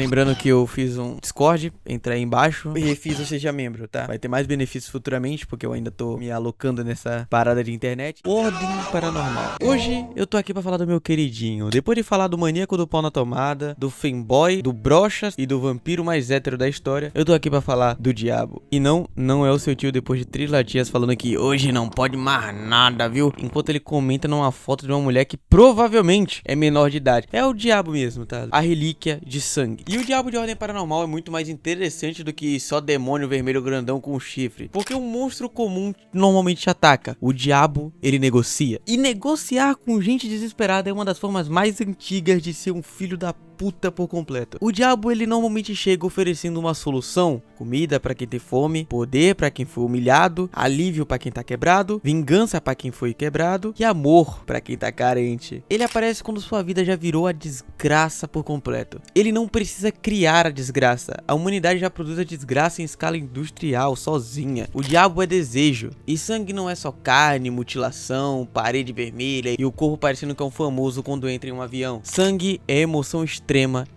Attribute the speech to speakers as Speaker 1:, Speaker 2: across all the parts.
Speaker 1: Lembrando que eu fiz um Discord, entra aí embaixo e refiz o Seja Membro, tá? Vai ter mais benefícios futuramente, porque eu ainda tô me alocando nessa parada de internet. Ordem Paranormal. Hoje eu tô aqui pra falar do meu queridinho. Depois de falar do maníaco do pau na tomada, do fanboy, do brocha e do vampiro mais hétero da história, eu tô aqui pra falar do diabo. E não é o seu tio depois de 3 latias falando que hoje não pode mais nada, viu? Enquanto ele comenta numa foto de uma mulher que provavelmente é menor de idade. É o diabo mesmo, tá? A relíquia de sangue. E o diabo de Ordem Paranormal é muito mais interessante do que só demônio vermelho grandão com chifre. Porque um monstro comum normalmente te ataca. O diabo, ele negocia. E negociar com gente desesperada é uma das formas mais antigas de ser um filho da puta por completo. O diabo, ele normalmente chega oferecendo uma solução: comida pra quem tem fome, poder pra quem foi humilhado, alívio pra quem tá quebrado, vingança pra quem foi quebrado e amor pra quem tá carente. Ele aparece quando sua vida já virou a desgraça por completo. Ele não precisa criar a desgraça. A humanidade já produz a desgraça em escala industrial, sozinha. O diabo é desejo. E sangue não é só carne, mutilação, parede vermelha e o corpo parecendo que é um famoso quando entra em um avião. Sangue é emoção extrema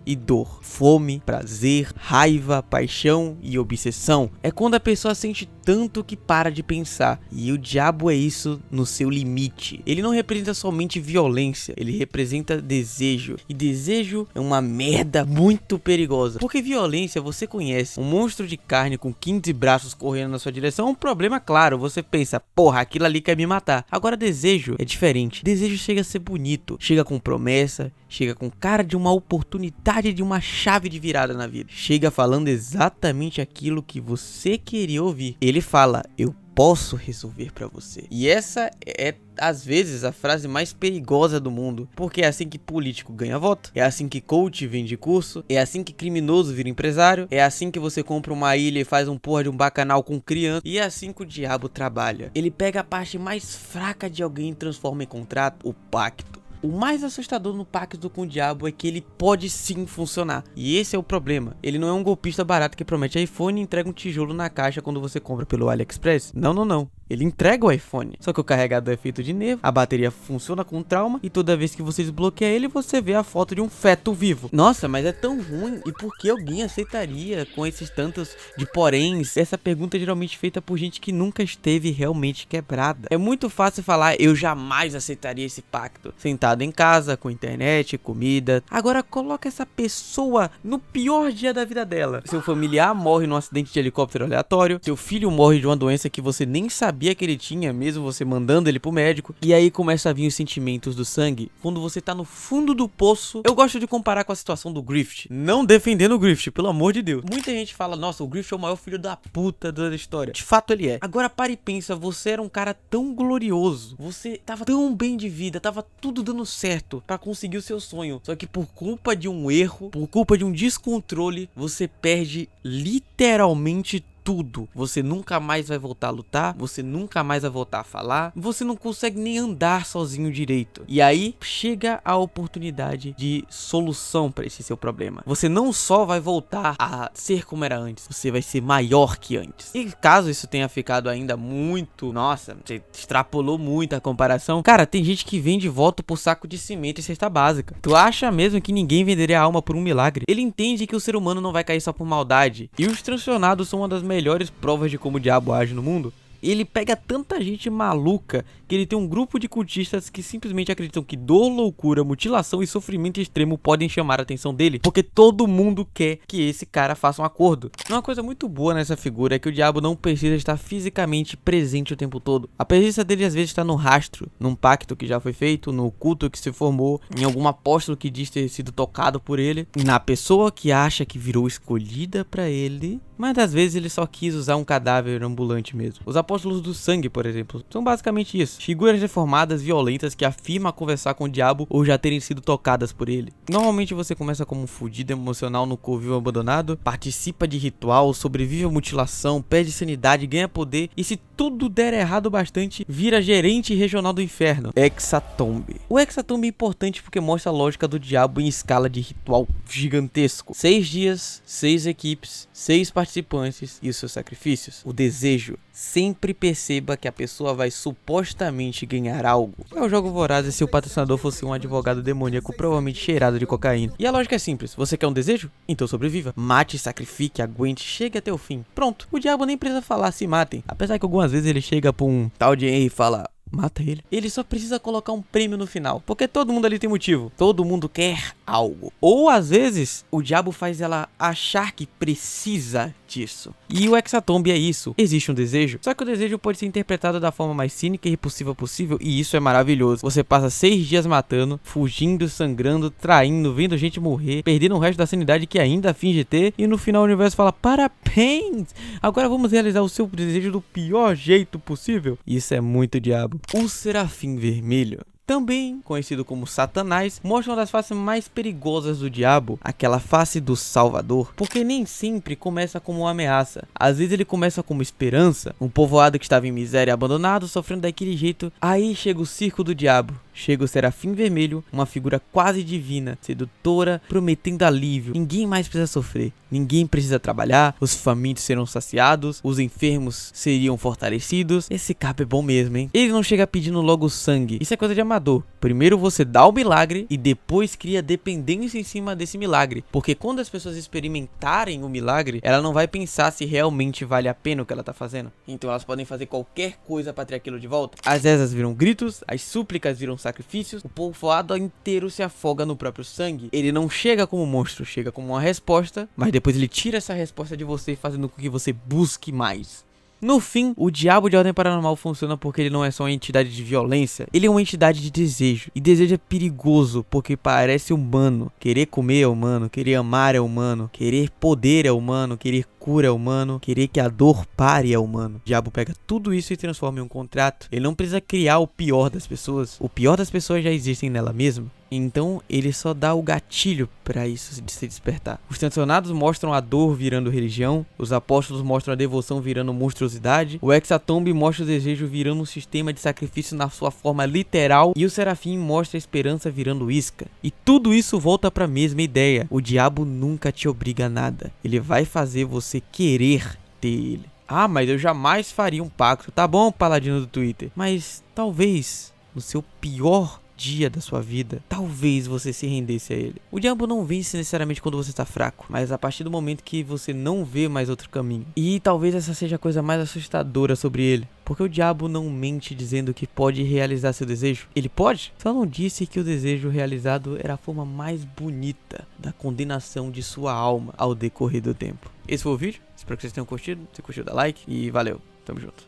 Speaker 1: e dor, fome, prazer, raiva, paixão e obsessão. É quando a pessoa sente tanto que para de pensar. E o diabo é isso no seu limite. Ele não representa somente violência, ele representa desejo. E desejo é uma merda muito perigosa. Porque violência, você conhece. Um monstro de carne com 15 braços correndo na sua direção é um problema claro. Você pensa, porra, aquilo ali quer me matar. Agora desejo é diferente. Desejo chega a ser bonito, chega com promessa, chega com cara de uma oportunidade, de uma chave de virada na vida. Chega falando exatamente aquilo que você queria ouvir. Ele fala, eu posso resolver pra você. E essa é, às vezes, a frase mais perigosa do mundo. Porque é assim que político ganha voto, é assim que coach vende curso, é assim que criminoso vira empresário, é assim que você compra uma ilha e faz um porra de um bacanal com criança, e é assim que o diabo trabalha. Ele pega a parte mais fraca de alguém e transforma em contrato, o pacto. O mais assustador no pacto com o diabo é que ele pode sim funcionar. E esse é o problema. Ele não é um golpista barato que promete iPhone e entrega um tijolo na caixa quando você compra pelo AliExpress. Não. Ele entrega o iPhone. Só que o carregador é feito de nervo, a bateria funciona com trauma e toda vez que você desbloqueia ele, você vê a foto de um feto vivo. Nossa, mas é tão ruim. E por que alguém aceitaria com esses tantos de poréns? Essa pergunta é geralmente feita por gente que nunca esteve realmente quebrada. É muito fácil falar, eu jamais aceitaria esse pacto. Sentado em casa, com internet, comida. Agora coloca essa pessoa no pior dia da vida dela. Seu familiar morre num acidente de helicóptero aleatório. Seu filho morre de uma doença que você nem sabia que ele tinha, mesmo você mandando ele pro médico. E aí começa a vir os sentimentos do sangue quando você tá no fundo do poço. Eu gosto de comparar com a situação do Griffith. Não defendendo o Griffith, pelo amor de Deus. Muita gente fala, nossa, o Griffith é o maior filho da puta da história. De fato ele é. Agora para e pensa, você era um cara tão glorioso, você tava tão bem de vida, tava tudo dando certo pra conseguir o seu sonho. Só que por culpa de um erro, por culpa de um descontrole, você perde literalmente tudo. Você nunca mais vai voltar a lutar, você nunca mais vai voltar a falar, você não consegue nem andar sozinho direito. E aí chega a oportunidade de solução para esse seu problema. Você não só vai voltar a ser como era antes, você vai ser maior que antes. E caso isso tenha ficado ainda muito, nossa, você extrapolou muito a comparação, cara, tem gente que vende voto por saco de cimento e cesta básica. Tu acha mesmo que ninguém venderia a alma por um milagre? Ele entende que o ser humano não vai cair só por maldade. E os transtornados são uma das melhores provas de como o diabo age no mundo. Ele pega tanta gente maluca que ele tem um grupo de cultistas que simplesmente acreditam que dor, loucura, mutilação e sofrimento extremo podem chamar a atenção dele, porque todo mundo quer que esse cara faça um acordo. Uma coisa muito boa nessa figura é que o diabo não precisa estar fisicamente presente o tempo todo. A presença dele às vezes está no rastro, num pacto que já foi feito, no culto que se formou, em algum apóstolo que diz ter sido tocado por ele, na pessoa que acha que virou escolhida para ele, mas às vezes ele só quis usar um cadáver ambulante mesmo. Os apóstolos do sangue, por exemplo, são basicamente isso. Figuras deformadas, violentas, que afirmam conversar com o diabo ou já terem sido tocadas por ele. Normalmente você começa como um fudido emocional no covil abandonado, participa de ritual, sobrevive à mutilação, perde sanidade, ganha poder e se tudo der errado bastante, vira gerente regional do inferno. Hexatombe. O Hexatombe é importante porque mostra a lógica do diabo em escala de ritual gigantesco. 6 dias, 6 equipes, 6 participantes participantes e os seus sacrifícios. O desejo. Sempre perceba que a pessoa vai supostamente ganhar algo. É o jogo Vorazes se o patrocinador fosse um advogado demoníaco provavelmente cheirado de cocaína. E a lógica é simples. Você quer um desejo? Então sobreviva. Mate, sacrifique, aguente, chegue até o fim. Pronto. O diabo nem precisa falar se matem. Apesar que algumas vezes ele chega pra um tal de e fala... Mata ele. Ele só precisa colocar um prêmio no final. Porque todo mundo ali tem motivo. Todo mundo quer algo. Ou às vezes, o diabo faz ela achar que precisa disso. E o Hexatomb é isso. Existe um desejo. Só que o desejo pode ser interpretado da forma mais cínica e repulsiva possível. E isso é maravilhoso. Você passa 6 dias matando, fugindo, sangrando, traindo, vendo gente morrer, perdendo o resto da sanidade que ainda finge ter. E no final o universo fala, parabéns! Agora vamos realizar o seu desejo do pior jeito possível. Isso é muito diabo. O Serafim Vermelho, também conhecido como Satanás, mostra uma das faces mais perigosas do diabo, aquela face do Salvador, porque nem sempre começa como uma ameaça. Às vezes ele começa como esperança, um povoado que estava em miséria e abandonado, sofrendo daquele jeito. Aí chega o circo do diabo. Chega o Serafim Vermelho, uma figura quase divina, sedutora, prometendo alívio. Ninguém mais precisa sofrer, ninguém precisa trabalhar, os famintos serão saciados, os enfermos seriam fortalecidos. Esse cabo é bom mesmo, hein? Ele não chega pedindo logo sangue, isso é coisa de amador. Primeiro você dá o milagre e depois cria dependência em cima desse milagre. Porque quando as pessoas experimentarem o milagre, ela não vai pensar se realmente vale a pena o que ela tá fazendo. Então elas podem fazer qualquer coisa pra ter aquilo de volta. As rezas viram gritos, as súplicas viram sacrifícios, o povoado inteiro se afoga no próprio sangue. Ele não chega como monstro, chega como uma resposta, mas depois ele tira essa resposta de você, fazendo com que você busque mais. No fim, o diabo de Ordem Paranormal funciona porque ele não é só uma entidade de violência, ele é uma entidade de desejo. E desejo é perigoso porque parece humano. Querer comer é humano, querer amar é humano, querer poder é humano, querer cura é humano, querer que a dor pare é humano. O diabo pega tudo isso e transforma em um contrato. Ele não precisa criar o pior das pessoas. O pior das pessoas já existem nela mesma. Então ele só dá o gatilho para isso se despertar. Os sancionados mostram a dor virando religião, os apóstolos mostram a devoção virando monstruosidade, o Hexatomb mostra o desejo virando um sistema de sacrifício na sua forma literal, e o Serafim mostra a esperança virando isca. E tudo isso volta para a mesma ideia: o diabo nunca te obriga a nada, ele vai fazer você querer ter ele. Ah, mas eu jamais faria um pacto. Tá bom, paladino do Twitter, mas talvez no seu pior dia da sua vida, talvez você se rendesse a ele. O diabo não vence necessariamente quando você está fraco, mas a partir do momento que você não vê mais outro caminho. E talvez essa seja a coisa mais assustadora sobre ele, porque o diabo não mente dizendo que pode realizar seu desejo. Ele pode? Só não disse que o desejo realizado era a forma mais bonita da condenação de sua alma ao decorrer do tempo. Esse foi o vídeo, espero que vocês tenham curtido. Se curtiu, dá like e valeu, tamo junto.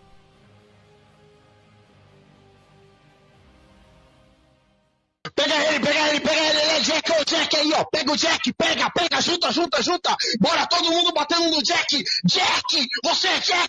Speaker 2: Pega ele, ele é Jack, ô Jack aí, ó, pega o Jack, pega, junta, bora todo mundo batendo no Jack, você é Jack!